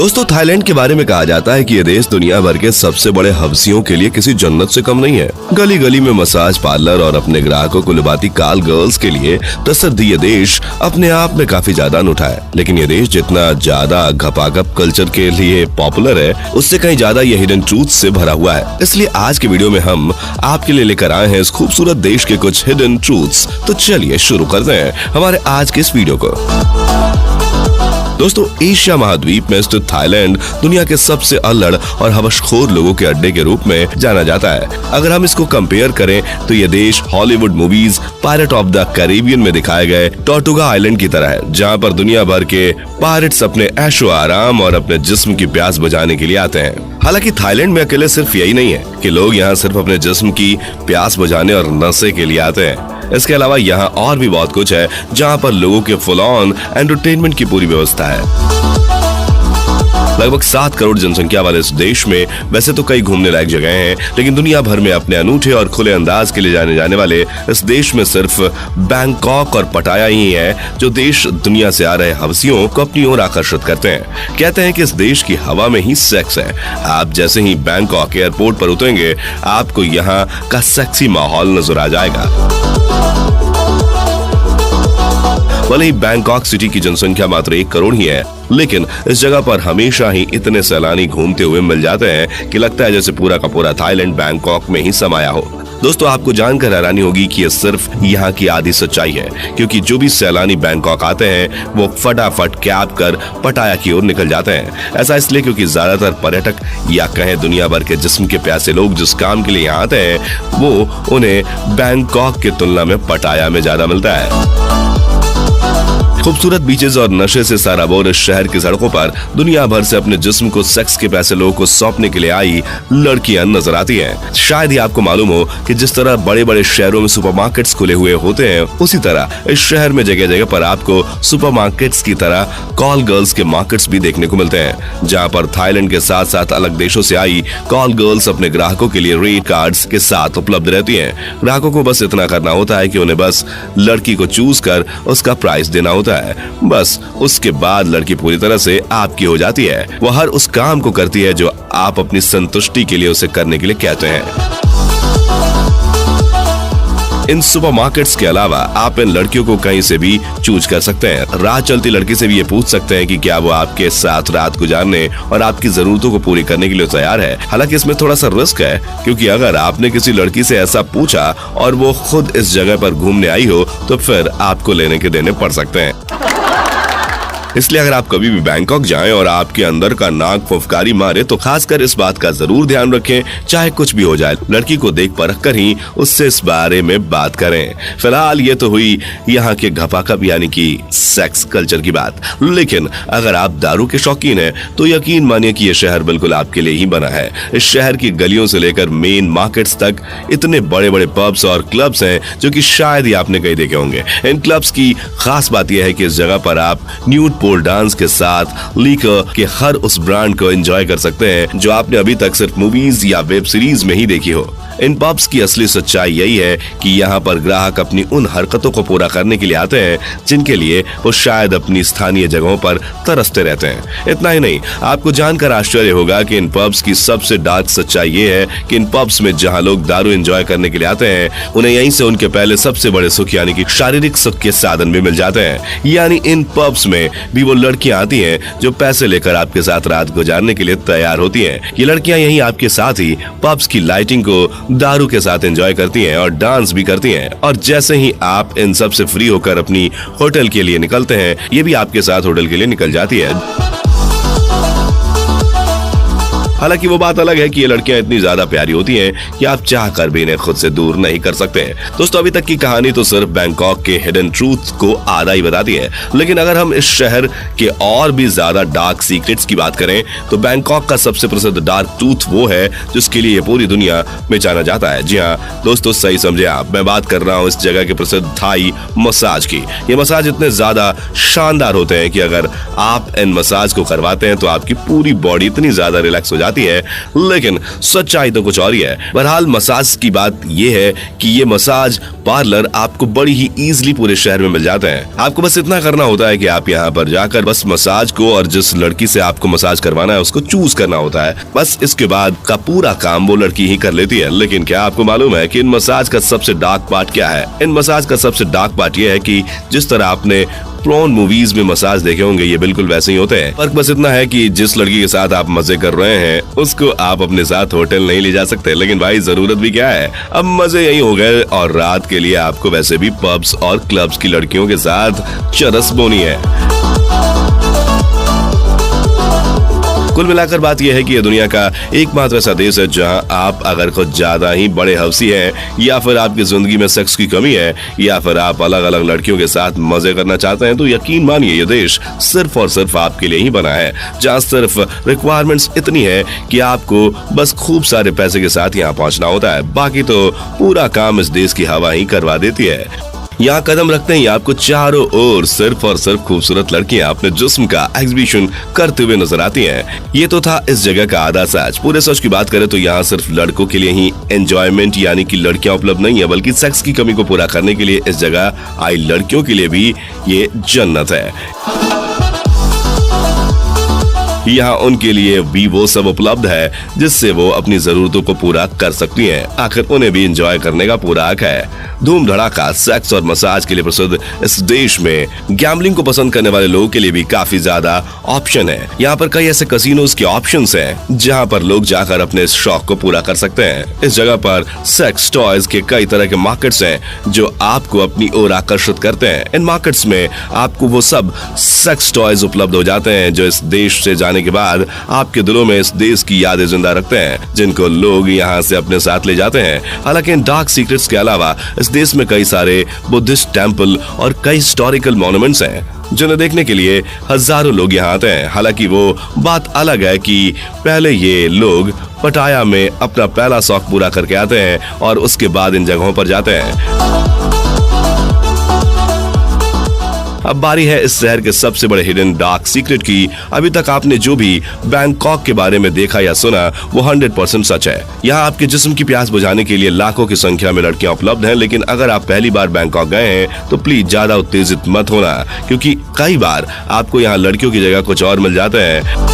दोस्तों, थाईलैंड के बारे में कहा जाता है कि ये देश दुनिया भर के सबसे बड़े हवसियों के लिए किसी जन्नत से कम नहीं है। गली गली में मसाज पार्लर और अपने ग्राहकों को लुभाती कॉल गर्ल्स के लिए प्रसिद्ध ये देश अपने आप में काफी ज्यादा अनूठा है। लेकिन ये देश जितना ज्यादा घपाघप कल्चर के लिए पॉपुलर है, उससे कहीं ज्यादा ये हिडन ट्रूथ से भरा हुआ है। इसलिए आज के वीडियो में हम आपके लिए लेकर आए हैं इस खूबसूरत देश के कुछ हिडन ट्रूथ्स। तो चलिए शुरू करते हैं हमारे आज के इस वीडियो को। दोस्तों, एशिया महाद्वीप में स्थित थाईलैंड दुनिया के सबसे अल्लड़ और हवसखोर लोगों के अड्डे के रूप में जाना जाता है। अगर हम इसको कंपेयर करें तो ये देश Hollywood movies pirate of the Caribbean में दिखाए गए टॉर्टुगा आइलैंड की तरह है, जहां पर दुनिया भर के पायरेट्स अपने ऐशो आराम और अपने जिस्म की प्यास बुझाने के लिए आते हैं। हालांकि थाईलैंड में अकेले सिर्फ यही नहीं है कि लोग यहाँ सिर्फ अपने जिस्म की प्यास बुझाने और नशे के लिए आते हैं। इसके अलावा यहाँ और भी बहुत कुछ है, जहाँ पर लोगों के फुल ऑन एंटरटेनमेंट की पूरी व्यवस्था है। लगभग 7 करोड़ जनसंख्या वाले इस देश में वैसे तो कई घूमने लायक जगह हैं, लेकिन दुनिया भर में अपने अनूठे और खुले अंदाज के लिए जाने जाने वाले इस देश में सिर्फ बैंकॉक और पटाया ही है जो देश दुनिया से आ रहे हवसियों को अपनी ओर आकर्षित करते हैं। कहते हैं कि इस देश की हवा में ही सेक्स है। आप जैसे ही बैंकॉक एयरपोर्ट पर उतरेंगे, आपको यहाँ का सेक्सी माहौल नजर आ जाएगा। भले ही बैंकॉक सिटी की जनसंख्या मात्र 1 करोड़ ही है, लेकिन इस जगह पर हमेशा ही इतने सैलानी घूमते हुए मिल जाते हैं कि लगता है जैसे पूरा का पूरा थाईलैंड बैंकॉक में ही समाया हो। दोस्तों, आपको जानकर हैरानी होगी कि ये सिर्फ यहाँ की आधी सच्चाई है, क्योंकि जो भी सैलानी बैंकॉक आते हैं वो फटाफट कैब कर पटाया की ओर निकल जाते हैं। ऐसा इसलिए क्योंकि ज्यादातर पर्यटक या कहें दुनिया भर के जिस्म के प्यासे लोग जिस काम के लिए यहाँ आते हैं वो उन्हें बैंकॉक की तुलना में पटाया में ज्यादा मिलता है। खूबसूरत बीचेस और नशे से सराबोर इस शहर की सड़कों पर दुनिया भर से अपने जिस्म को सेक्स के पैसे लोगों को सौंपने के लिए आई लड़कियां नजर आती हैं। शायद ही आपको मालूम हो कि जिस तरह बड़े बड़े शहरों में सुपरमार्केट्स खुले हुए होते हैं, उसी तरह इस शहर में जगह जगह पर आपको सुपरमार्केट्स की तरह कॉल गर्ल्स के मार्केट्स भी देखने को मिलते हैं, जहाँ पर थाईलैंड के साथ साथ अलग देशों से आई कॉल गर्ल्स अपने ग्राहकों के लिए रेट कार्ड्स के साथ उपलब्ध रहती है। ग्राहकों को बस इतना करना होता है कि उन्हें बस लड़की को चूज कर उसका प्राइस देना होता है। बस उसके बाद लड़की पूरी तरह से आपकी हो जाती है। वो हर उस काम को करती है जो आप अपनी संतुष्टि के लिए उसे करने के लिए कहते हैं। इन सुपरमार्केट्स के अलावा आप इन लड़कियों को कहीं से भी चूज कर सकते हैं। राह चलती लड़की से भी ये पूछ सकते हैं कि क्या वो आपके साथ रात गुजारने और आपकी जरूरतों को पूरी करने के लिए तैयार है। हालांकि इसमें थोड़ा सा रिस्क है, क्योंकि अगर आपने किसी लड़की से ऐसा पूछा और वो खुद इस जगह पर घूमने आई हो तो फिर आपको लेने के देने पड़ सकते हैं। इसलिए अगर आप कभी भी बैंकॉक जाएं और आपके अंदर का नाक फुफकारी मारे तो खासकर इस बात का जरूर ध्यान रखें, चाहे कुछ भी हो जाए, लड़की को देख परख कर ही उससे इस बारे में बात करें। फिलहाल ये तो हुई यहाँ के घपाघप यानी कि सेक्स कल्चर की बात, लेकिन अगर आप दारू के शौकीन हैं तो यकीन मानिए कि ये शहर बिल्कुल आपके लिए ही बना है। इस शहर की गलियों से लेकर मेन मार्केट्स तक इतने बड़े बड़े पब्स और क्लब्स हैं जो कि शायद ही आपने कहीं देखे होंगे। इन क्लब्स की खास बात यह है कि इस जगह पर आप न्यूड पोल डांस के साथ लीकर के हर उस ब्रांड को एंजॉय कर सकते हैं जो आपने अभी तक सिर्फ मूवीज या वेब सीरीज में ही देखी हो। इन पब्स की असली सच्चाई यही है कि यहाँ पर ग्राहक अपनी उन हरकतों को पूरा करने के लिए आते हैं जिनके लिए वो शायद अपनी स्थानीय जगहों पर तरसते रहते हैं। इतना ही नहीं, आपको जानकर आश्चर्य होगा कि इन पब्स की सबसे डार्क सच्चाई ये है कि इन पब्स में जहाँ लोग दारू एंजॉय करने के लिए आते हैं, उन्हें यहीं से उनके पहले सबसे बड़े सुख यानी कि शारीरिक सुख के साधन भी मिल जाते हैं। यानी इन पब्स में भी वो लड़कियां आती हैं जो पैसे लेकर आपके साथ रात गुजारने के लिए तैयार होती हैं। ये लड़कियां यहीं आपके साथ ही पब्स की लाइटिंग को दारू के साथ एंजॉय करती हैं और डांस भी करती हैं। और जैसे ही आप इन सब से फ्री होकर अपनी होटल के लिए निकलते हैं, ये भी आपके साथ होटल के लिए निकल जाती है। हालांकि वो बात अलग है कि ये लड़कियां इतनी ज्यादा प्यारी होती हैं कि आप चाह कर भी इन्हें खुद से दूर नहीं कर सकते। दोस्तों, अभी तक की कहानी तो सिर्फ बैंकॉक के हिडन ट्रूथ को आधा ही बताती है, लेकिन अगर हम इस शहर के और भी ज्यादा डार्क सीक्रेट्स की बात करें तो बैंकॉक का सबसे प्रसिद्ध डार्क ट्रूथ वो है जिसके लिए पूरी दुनिया में जाना जाता है। जी हाँ दोस्तों, सही समझे आप, मैं बात कर रहा हूँ इस जगह के प्रसिद्ध थाई मसाज की। ये मसाज इतने ज्यादा शानदार होते हैं कि अगर आप इन मसाज को करवाते हैं तो आपकी पूरी बॉडी इतनी ज्यादा रिलैक्स हो जाती है, लेकिन सच्चाई तो कुछ और ही है। बहरहाल मसाज की बात यह है कि ये मसाज पार्लर आपको बड़ी ही इजीली पूरे शहर में मिल जाते हैं। आपको बस इतना करना होता है कि आप यहाँ पर जाकर बस मसाज को और जिस लड़की से आपको मसाज करवाना है उसको चूज करना होता है। बस इसके बाद का पूरा काम वो लड़की ही कर लेती है। लेकिन क्या आपको मालूम है कि इन मसाज का सबसे डार्क पार्ट क्या है? इन मसाज का सबसे डार्क पार्ट ये है कि जिस तरह आपने प्रॉन मूवीज में मसाज देखे होंगे, ये बिल्कुल वैसे ही होते हैं। फर्क बस इतना है कि जिस लड़की के साथ आप मजे कर रहे हैं उसको आप अपने साथ होटल नहीं ले जा सकते। लेकिन भाई जरूरत भी क्या है, अब मजे यही हो गए और रात के लिए आपको वैसे भी पब्स और क्लब्स की लड़कियों के साथ चरस बोनी है। कुल मिलाकर बात यह है कि यह दुनिया का एकमात्र ऐसा देश है जहां आप अगर कुछ ज्यादा ही बड़े हवसी हैं, या फिर आपकी जिंदगी में सेक्स की कमी है, या फिर आप अलग अलग लड़कियों के साथ मजे करना चाहते हैं, तो यकीन मानिए ये देश सिर्फ और सिर्फ आपके लिए ही बना है। जहां सिर्फ रिक्वायरमेंट्स इतनी है कि आपको बस खूब सारे पैसे के साथ यहाँ पहुँचना होता है, बाकी तो पूरा काम इस देश की हवा ही करवा देती है। यहाँ कदम रखते ही आपको चारों ओर सिर्फ और सिर्फ खूबसूरत लड़कियां अपने जिस्म का एग्जीबिशन करते हुए नजर आती हैं। ये तो था इस जगह का आधा सच। पूरे सच की बात करें तो यहाँ सिर्फ लड़कों के लिए ही एंजॉयमेंट यानी कि लड़कियां उपलब्ध नहीं है, बल्कि सेक्स की कमी को पूरा करने के लिए इस जगह आई लड़कियों के लिए भी ये जन्नत है। यहाँ उनके लिए भी वो सब उपलब्ध है जिससे वो अपनी जरूरतों को पूरा कर सकती हैं। आखिर उन्हें भी एंजॉय करने का पूरा हक है। धूम धड़ाका सेक्स और मसाज के लिए प्रसिद्ध इस देश में गैम्बलिंग को पसंद करने वाले लोगों के लिए भी काफी ज्यादा ऑप्शन है। यहाँ पर कई ऐसे कसिनोज के ऑप्शंस हैं जहाँ पर लोग जाकर अपने शौक को पूरा कर सकते हैं। इस जगह पर सेक्स टॉयज के कई तरह के मार्केट्स हैं जो आपको अपनी ओर आकर्षित करते हैं। इन मार्केट्स में आपको वो सब सेक्स टॉयज उपलब्ध हो जाते हैं जो इस देश से जाने के बाद आपके दिलों में इस देश की यादें जिंदा रखते हैं, जिनको लोग यहाँ से अपने साथ ले जाते हैं। हालांकि इन डार्क सीक्रेट्स के अलावा इस देश में कई सारे बुद्धिस्ट टेम्पल और कई हिस्टोरिकल मॉन्यूमेंट्स हैं जिन्हें देखने के लिए हजारों लोग यहाँ आते हैं। हालांकि वो बात अलग है कि पहले ये लोग पटाया में अपना पहला शौक पूरा करके आते हैं और उसके बाद इन जगहों पर जाते हैं। अब बारी है इस शहर के सबसे बड़े हिडन डार्क सीक्रेट की। अभी तक आपने जो भी बैंकॉक के बारे में देखा या सुना वो 100% सच है। यहाँ आपके जिस्म की प्यास बुझाने के लिए लाखों की संख्या में लड़कियां उपलब्ध हैं। लेकिन अगर आप पहली बार बैंकॉक गए हैं तो प्लीज ज्यादा उत्तेजित मत होना, क्योंकि कई बार आपको यहाँ लड़कियों की जगह कुछ और मिल जाते हैं।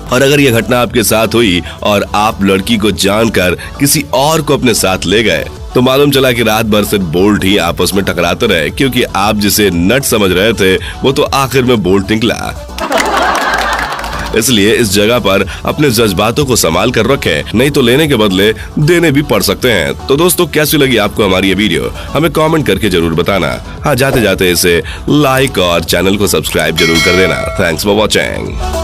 और अगर यह घटना आपके साथ हुई और आप लड़की को जानकर किसी और को अपने साथ ले गए तो मालूम चला कि रात भर सिर्फ बोल्ट ही आपस में टकराते रहे, क्योंकि आप जिसे नट समझ रहे थे वो तो आखिर में बोल्ट निकला। इसलिए इस जगह पर अपने जज्बातों को संभाल कर रखें, नहीं तो लेने के बदले देने भी पड़ सकते हैं। तो दोस्तों, कैसी लगी आपको हमारी ये वीडियो हमें कमेंट करके जरूर बताना। हाँ, जाते जाते इसे लाइक और चैनल को सब्सक्राइब जरूर कर देना। Thanks for watching.